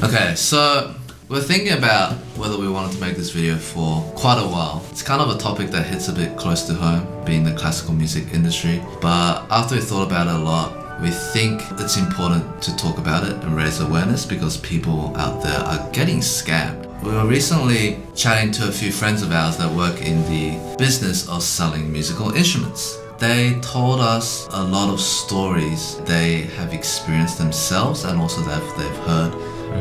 Okay, so we're thinking about whether we wanted to make this video for quite a while. It's kind of a topic that hits a bit close to home, being the classical music industry. But after we thought about it a lot, we think it's important to talk about it and raise awareness because people out there are getting scammed. We were recently chatting to a few friends of ours that work in the business of selling musical instruments. They told us a lot of stories they have experienced themselves and also that they've heard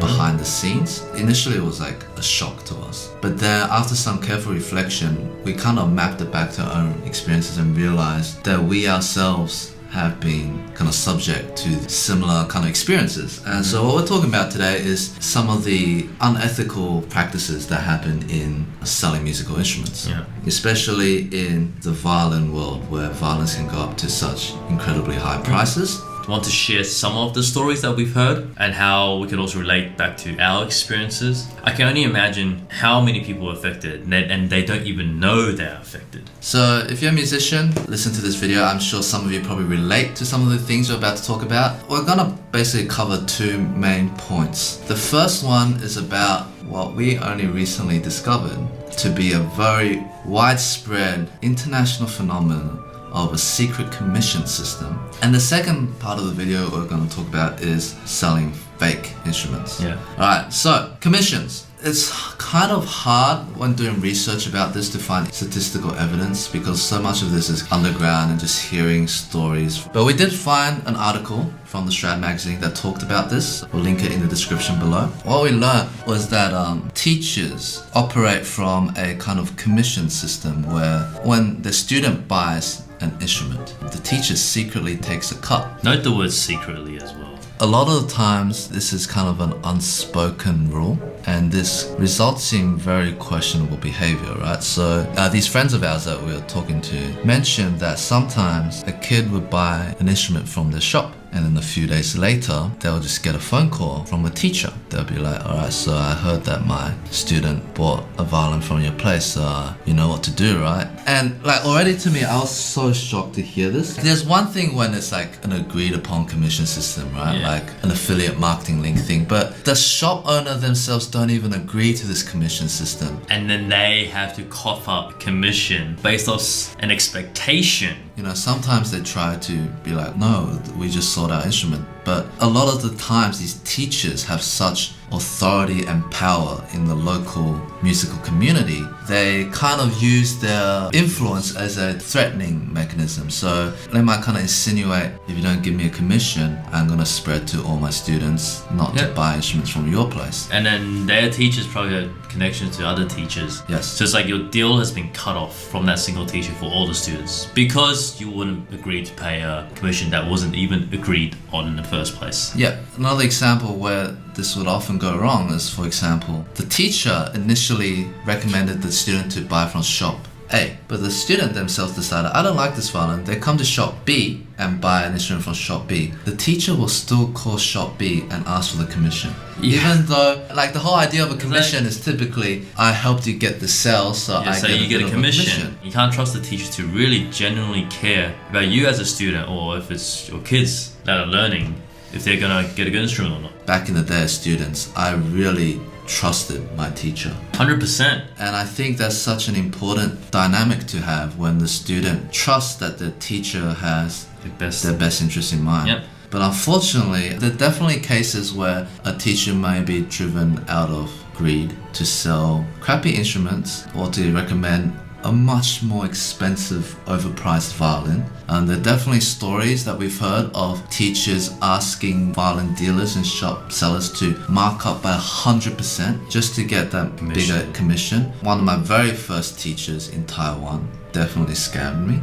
behind the scenes. Initially it was like a shock to us, but then after some careful reflection we kind of mapped it back to our own experiences and realized that we ourselves have been kind of subject to similar kind of experiences. And so what we're talking about today is some of the unethical practices that happen in selling musical instruments, especially in the violin world where violins can go up to such incredibly high prices. Want to share some of the stories that we've heard and how we can also relate back to our experiences. I can only imagine how many people are affected and they don't even know they're affected. So if you're a musician, listen to this video. I'm sure some of you probably relate to some of the things we're about to talk about. We're gonna basically cover two main points. The first one is about what we only recently discovered to be a very widespread international phenomenon of a secret commission system. And the second part of the video we're going to talk about is selling fake instruments. Alright, so commissions. It's kind of hard when doing research about this to find statistical evidence because so much of this is underground and just hearing stories. But we did find an article from the Strad magazine that talked about this. We'll link it in the description below. What we learned was that teachers operate from a kind of commission system where when the student buys an instrument, the teacher secretly takes a cut. Note the word secretly as well. A lot of the times this is kind of an unspoken rule and this results in very questionable behavior, right? So these friends of ours that we were talking to mentioned that sometimes a kid would buy an instrument from the shop and then a few days later they'll just get a phone call from a teacher. They'll be like, alright, so I heard that my student bought a violin from your place, you know what to do, right? And like already to me I was so shocked to hear this. There's one thing when it's like an agreed upon commission system, right? Like an affiliate marketing link thing, but the shop owner themselves don't even agree to this commission system. And then they have to cough up commission based off an expectation. You know, sometimes they try to be like, no, we just sold our instrument. But a lot of the times these teachers have such authority and power in the local musical community. They kind of use their influence as a threatening mechanism. So they might kind of insinuate, if you don't give me a commission, I'm going to spread to all my students not to buy instruments from your place. And then their teachers probably have connections to other teachers. Yes. So it's like your deal has been cut off from that single teacher for all the students because you wouldn't agree to pay a commission that wasn't even agreed on in the first place. Yeah. Another example where this would often go wrong is, for example, the teacher initially recommended the student to buy from shop A, but the student themselves decided, I don't like this violin. They come to shop B and buy an instrument from shop B. The teacher will still call shop B and ask for the commission. Even though, like, the whole idea of a commission is typically, I helped you get the sale, so you get a commission. You can't trust the teacher to really genuinely care about you as a student, or if it's your kids that are learning, if they're gonna get a good instrument or not. Back in the day as students, I really trusted my teacher. 100%. And I think that's such an important dynamic to have when the student trusts that the teacher has their best interest in mind. But unfortunately, there are definitely cases where a teacher may be driven out of greed to sell crappy instruments or to recommend a much more expensive, overpriced violin. And there are definitely stories that we've heard of teachers asking violin dealers and shop sellers to mark up by 100% just to get that bigger commission. One of my very first teachers in Taiwan definitely scammed me.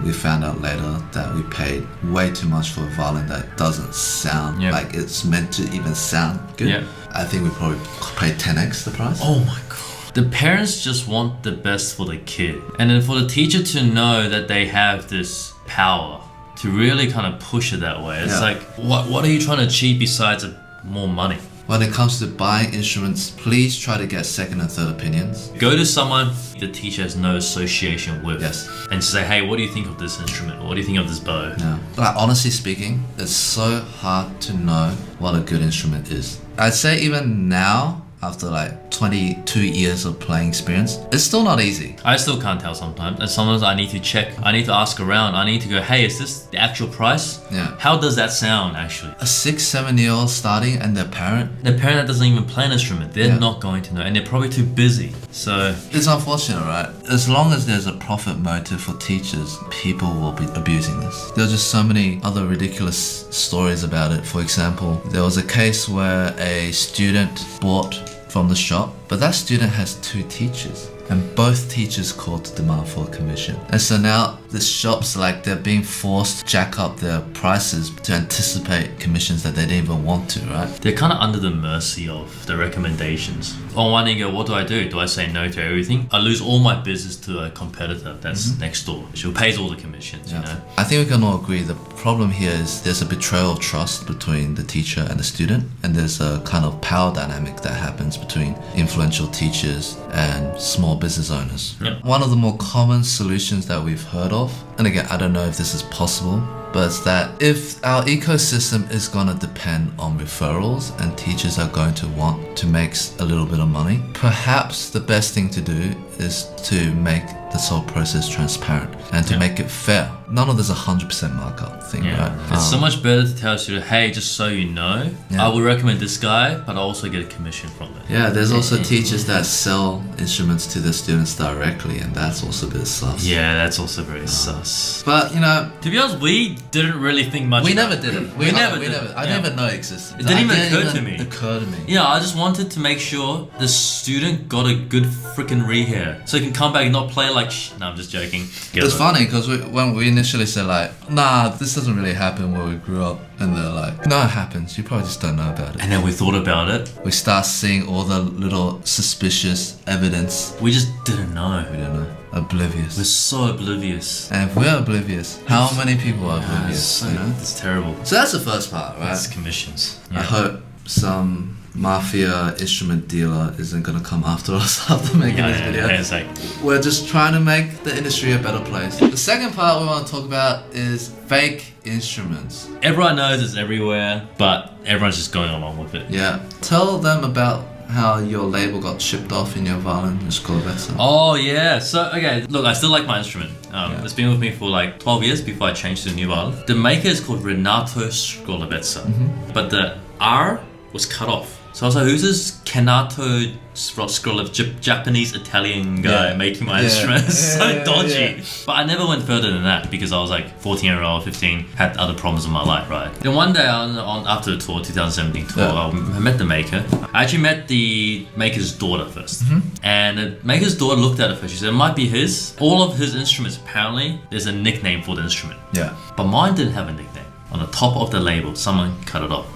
We found out later that we paid way too much for a violin that doesn't sound like it's meant to even sound good. I think we probably paid 10x the price. Oh my god. The parents just want the best for the kid. And then for the teacher to know that they have this power to really kind of push it that way. It's like, what are you trying to achieve besides more money? When it comes to buying instruments, please try to get second and third opinions. Go to someone the teacher has no association with. Yes. And say, hey, what do you think of this instrument? What do you think of this bow? Yeah. Like, honestly speaking, it's so hard to know what a good instrument is. I'd say even now, after like 22 years of playing experience, it's still not easy. I still can't tell sometimes. And sometimes I need to check. I need to ask around. I need to go, hey, is this the actual price? Yeah. How does that sound actually? A 6-7-year-old starting and their parent. The parent that doesn't even play an instrument, they're not going to know, and they're probably too busy. So it's unfortunate, right? As long as there's a profit motive for teachers, people will be abusing this. There are just so many other ridiculous stories about it. For example, there was a case where a student bought from the shop, but that student has 2 teachers, and both teachers called to demand for a commission. And so now the shops, like, they're being forced to jack up their prices to anticipate commissions that they didn't even want to, right? they're kind of under the mercy of the recommendations. On one hand, you go, what do? Do I say no to everything? I lose all my business to a competitor that's next door, who pays all the commissions, you know? I think we can all agree the problem here is there's a betrayal of trust between the teacher and the student, and there's a kind of power dynamic that happens between influential teachers and small business owners. Yep. One of the more common solutions that we've heard of, and again, I don't know if this is possible, but it's that if our ecosystem is going to depend on referrals and teachers are going to want to make a little bit of money, perhaps the best thing to do is to make this whole process transparent and to make it fair. None of this 100% markup thing, right? It's so much better to tell a student, hey, just so you know, I would recommend this guy, but I also get a commission from it. Yeah, there's also teachers that sell instruments to their students directly, and that's also a bit sus. Yeah, that's also very sus. But, you know, To be honest, we didn't really think much we about never did it. We never did. I Yeah. never know it existed. It didn't even It occur to me. me. Yeah, I just wanted to make sure the student got a good freaking rehear, so he can come back and not play like no, I'm just joking. It's funny because when we initially said like, nah, this doesn't really happen where we grew up, and they're like, no, it happens. You probably just don't know about it. And then we thought about it. We start seeing all the little suspicious evidence. We just didn't know. We don't know. Oblivious. We're so oblivious. And if we're oblivious, how many people are oblivious? You know? It's terrible. So that's the first part, right? That's commissions. I hope some mafia instrument dealer isn't gonna come after us after making this video. It's like, We're just trying to make the industry a better place. The second part we want to talk about is fake instruments. everyone knows it's everywhere, but everyone's just going along with it. Yeah. Tell them about how your label got chipped off in your violin in Scorvetsa. Oh yeah, so okay, look, I still like my instrument. It's been with me for like 12 years before I changed to the new violin. The maker is called Renato Scorvetsa, but the R was cut off. So I was like, who's this Kanato Scorvetsa, Japanese Italian guy making my instrument? It's so dodgy. But I never went further than that because I was like 14-year-old, 15, had other problems in my life, right? Then one day on after the tour, 2017 tour, I met the maker. I actually met the maker's daughter first. And the maker's daughter looked at it first. She said, it might be his. All of his instruments, apparently, there's a nickname for the instrument. Yeah. But mine didn't have a nickname. On the top of the label, someone cut it off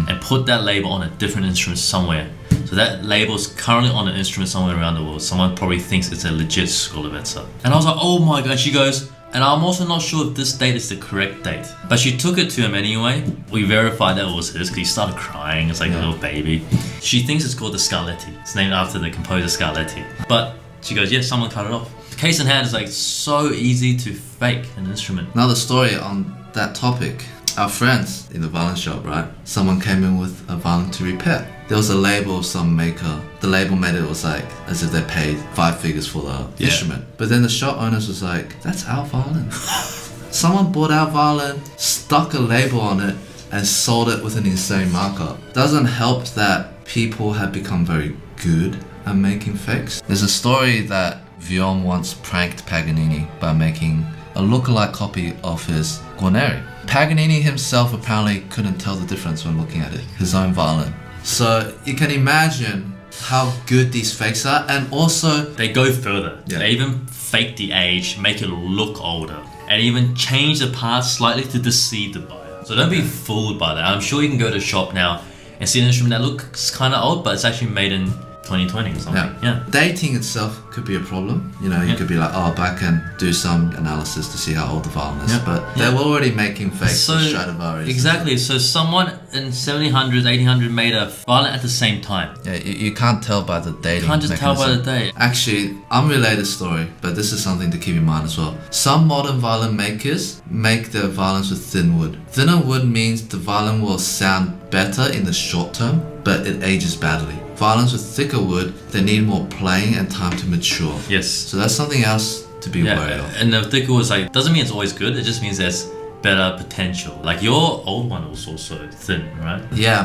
and put that label on a different instrument somewhere. So that label is currently on an instrument somewhere around the world. Someone probably thinks it's a legit Scorvetsa. And I was like, oh my god. She goes, and I'm also not sure if this date is the correct date. But she took it to him anyway. We verified that it was his because he started crying. It's like a little baby. She thinks it's called the Scarletti. It's named after the composer Scarletti. But she goes, yes, someone cut it off. The case in hand is like so easy to fake an instrument. Another story on that topic. Our friends in the violin shop, right? Someone came in with a violin to repair. There was a label of some maker. The label made it was like as if they paid 5 figures for the instrument. But then the shop owners was like, that's our violin. Someone bought our violin, stuck a label on it, and sold it with an insane markup. Doesn't help that people have become very good at making fakes. There's a story that Violin once pranked Paganini by making a lookalike copy of his Guarneri. Paganini himself apparently couldn't tell the difference when looking at it, his own violin. So you can imagine how good these fakes are, and also They go further. Yeah. They even fake the age, make it look older, and even change the parts slightly to deceive the buyer. So don't be fooled by that. I'm sure you can go to a shop now and see an instrument that looks kind of old, but it's actually made in 2020 or something. Yeah. Dating itself could be a problem. You know, you could be like, oh, but I can do some analysis to see how old the violin is. But they were already making fakes for Stradivarius. Exactly. So someone in 1700s, 1800s made a violin at the same time. Yeah, you can't tell by the dating. You can't just tell by the date. Actually, unrelated story, but this is something to keep in mind as well. Some modern violin makers make their violins with thin wood. Thinner wood means the violin will sound better in the short term, but it ages badly. Violins with thicker wood, they need more playing and time to mature. Yes. So that's something else to be wary of. And the thicker was like, doesn't mean it's always good, it just means there's better potential. Like your old one was also thin, right? Yeah,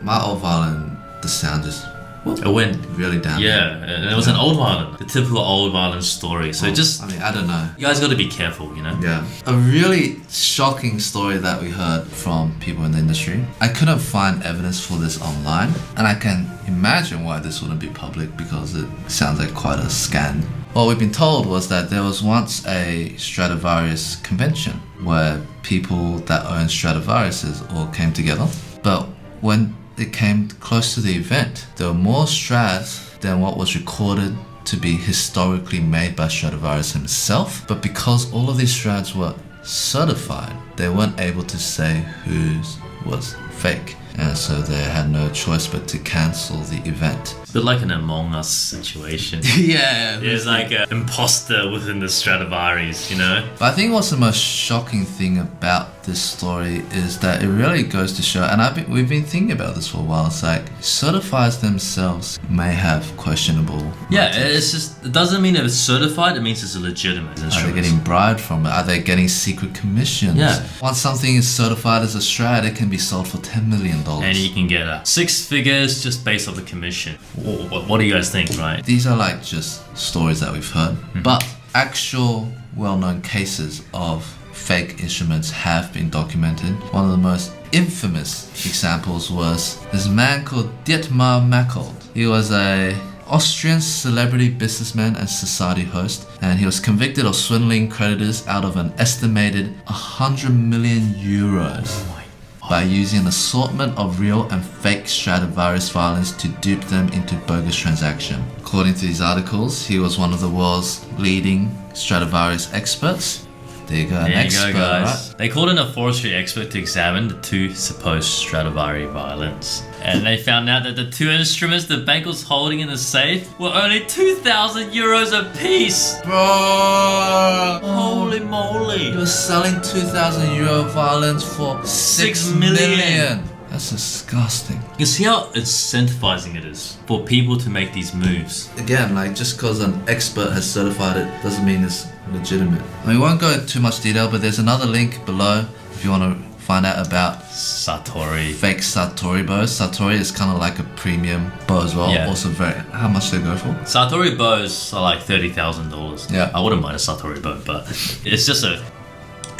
my old violin, the sound just it went really down. Yeah, and it was an old violin, the typical old violin story. So I don't know. You guys got to be careful, you know. Yeah, a really shocking story that we heard from people in the industry. I couldn't find evidence for this online, and I can imagine why this wouldn't be public because it sounds like quite a scam. What we've been told was that there was once a Stradivarius convention where people that owned Stradivariuses all came together, but when it came close to the event, there were more Strads than what was recorded to be historically made by Stradivarius himself. But because all of these Strads were certified, they weren't able to say whose was fake. And so they had no choice but to cancel the event. A bit like an Among Us situation. Yeah. There's like an imposter within the Stradivarius, you know? But I think what's the most shocking thing about this story is that it really goes to show, and we've been thinking about this for a while, it's like certifiers themselves may have questionable motives. It doesn't mean if it's certified, it means it's a legitimate instrument. Are they getting bribed from it? Are they getting secret commissions? Yeah. Once something is certified as a Strad, it can be sold for $10 million. And you can get 6 figures just based off the commission. What do you guys think, right? These are like just stories that we've heard, but actual well-known cases of fake instruments have been documented. One of the most infamous examples was this man called Dietmar Machold. He was a Austrian celebrity businessman and society host, and he was convicted of swindling creditors out of an estimated 100 million euros by using an assortment of real and fake Stradivarius violins to dupe them into bogus transaction. According to these articles, he was one of the world's leading Stradivarius experts. There you go, an expert, guys. right? They called in a forestry expert to examine the 2 supposed Stradivari violins. And they found out that the 2 instruments the bank was holding in the safe were only 2,000 euros a piece. Bro! Holy moly. He was selling 2,000 euro violins for 6 million. That's disgusting. You can see how incentivizing it is for people to make these moves. Again, like just because an expert has certified it doesn't mean it's legitimate. I mean, we won't go into too much detail, but there's another link below if you want to find out about Satori. Fake Satori bows. Satori is kind of like a premium bow as well. Yeah. Also how much they go for? Satori bows are like $30,000. Yeah. I wouldn't mind a Satori bow, but it's just a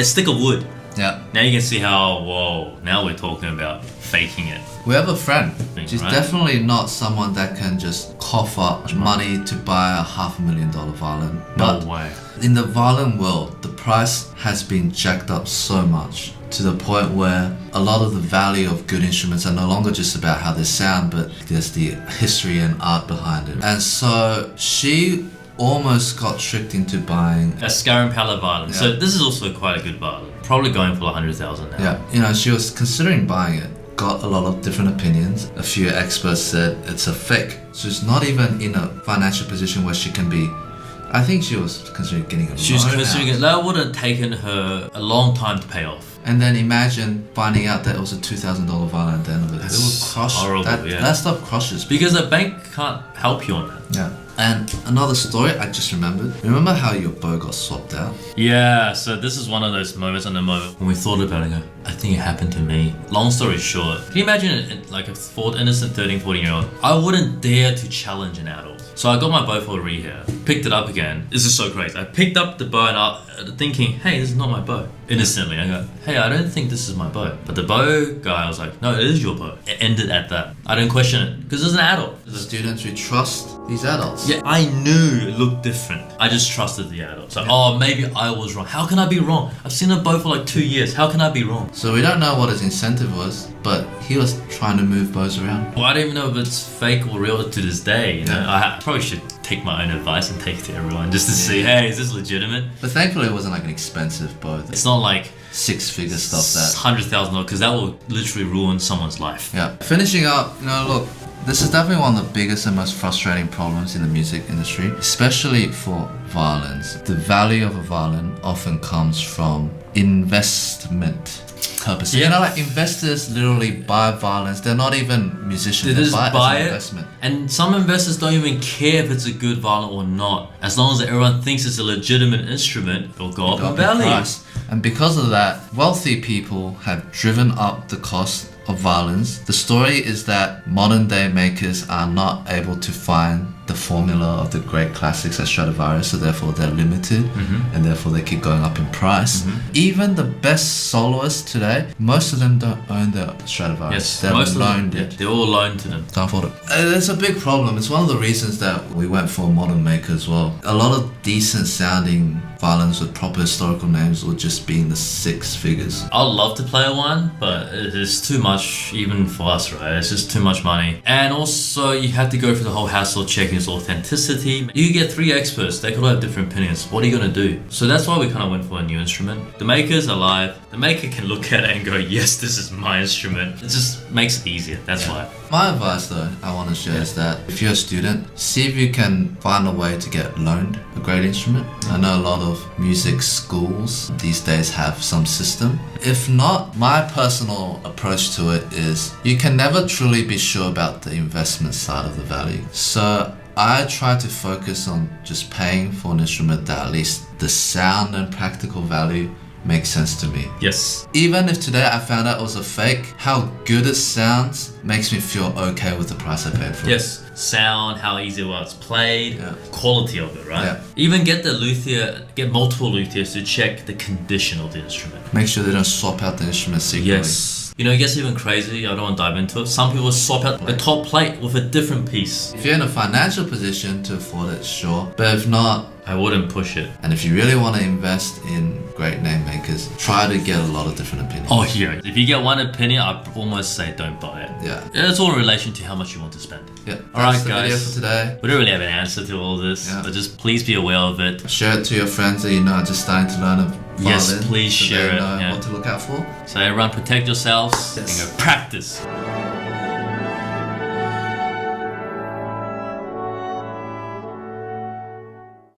stick of wood. Yeah. Now you can see how, now we're talking about faking it. We have a friend. She's right? definitely not someone that can just cough up money to buy a $500,000 violin. No But way. in the violin world, the price has been jacked up so much to the point where a lot of the value of good instruments are no longer just about how they sound, but there's the history and art behind it. And so she almost got tricked into buying A Scarimpala violin. Yeah. So this is also quite a good violin. Probably going for 100,000 now. Yeah, you know, she was considering buying it. Got a lot of different opinions. A few experts said it's a fake. So she's not even in a financial position where she can be. I think she was considering getting a loan. She was considering out. it. That would have taken her a long time to pay off. And then imagine finding out that it was a $2,000 violin at the end of it. That's It would crush. horrible, that, yeah. that stuff crushes. Because the bank can't help you on that. Yeah. And another story I just remembered. Remember how your bow got swapped out? Yeah, so this is one of those moments when we thought about it, I think it happened to me. Long story short, can you imagine like a innocent 13, 14-year-old? I wouldn't dare to challenge an adult. So I got my bow for a rehab, picked it up again. This is so crazy. I picked up the bow and I thinking, hey, this is not my bow. Innocently, I go, hey, I don't think this is my bow. But the bow guy was like, no, it is your bow. It ended at that. I didn't question it because it's an adult. The students who trust these adults. Yeah, I knew it looked different. I just trusted the adult. So, maybe I was wrong. How can I be wrong? I've seen a bow for like 2 years. How can I be wrong? So we don't know what his incentive was, but he was trying to move bows around. Well, I don't even know if it's fake or real to this day. You know, Yeah. I probably should take my own advice and take it to everyone just to see, hey, is this legitimate? But thankfully it wasn't like an expensive bow. It's not like Six-figure stuff that. $100,000 because that will literally ruin someone's life. Yeah. Finishing up, look, this is definitely one of the biggest and most frustrating problems in the music industry, especially for violins. The value of a violin often comes from investment. purpose. You know, like investors literally buy violins. They're not even musicians. They just buy buy it as an it, investment. and some investors don't even care if it's a good violin or not. As long as everyone thinks it's a legitimate instrument, it'll go up in value. Price. And because of that, wealthy people have driven up the cost of violins. The story is that modern day makers are not able to find the formula of the great classics at Stradivarius, so therefore they're limited, and therefore they keep going up in price. Even the best soloists today, most of them don't own their Stradivarius. Yes, they're most loaned of them, it. they're all loaned to them. Can't afford it. It's a big problem. It's one of the reasons that we went for a modern maker as well. A lot of decent sounding violins with proper historical names will just be in the 6 figures. I'd love to play one, but it's too much even for us, right? It's just too much money. And also you have to go through the whole hassle of checking its authenticity. You get 3 experts, they could all have different opinions. What are you gonna do? So that's why we kind of went for a new instrument. The maker's alive. The maker can look at it and go, yes, this is my instrument. It just makes it easier, that's why. My advice though, I want to share is that if you're a student, see if you can find a way to get loaned a great instrument. I know a lot of music schools these days have some system. If not, my personal approach to it is you can never truly be sure about the investment side of the value. So I try to focus on just paying for an instrument that at least the sound and practical value makes sense to me. Yes. Even if today I found out it was a fake, how good it sounds makes me feel okay with the price I paid for it. Yes. Sound, how easy it was played, Yeah. quality of it, right? Yeah. Even get the luthier, get multiple luthiers to check the condition of the instrument. Make sure they don't swap out the instrument secretly. Yes. You know, it gets even crazy. I don't want to dive into it. Some people swap out the top plate with a different piece. If you're in a financial position to afford it, sure. But if not, I wouldn't push it. and if you really want to invest in great name makers, try to get a lot of different opinions. Oh, yeah. If you get one opinion, I'd almost say don't buy it. Yeah. It's all in relation to how much you want to spend. Yeah. Alright, That's the video guys. for today. We don't really have an answer to all this, Yeah. but just please be aware of it. Share it to your friends that you know are just starting to learn a violin. Yes, please so share they it, know yeah. what to look out for. So everyone protect yourselves Yes. and go practice.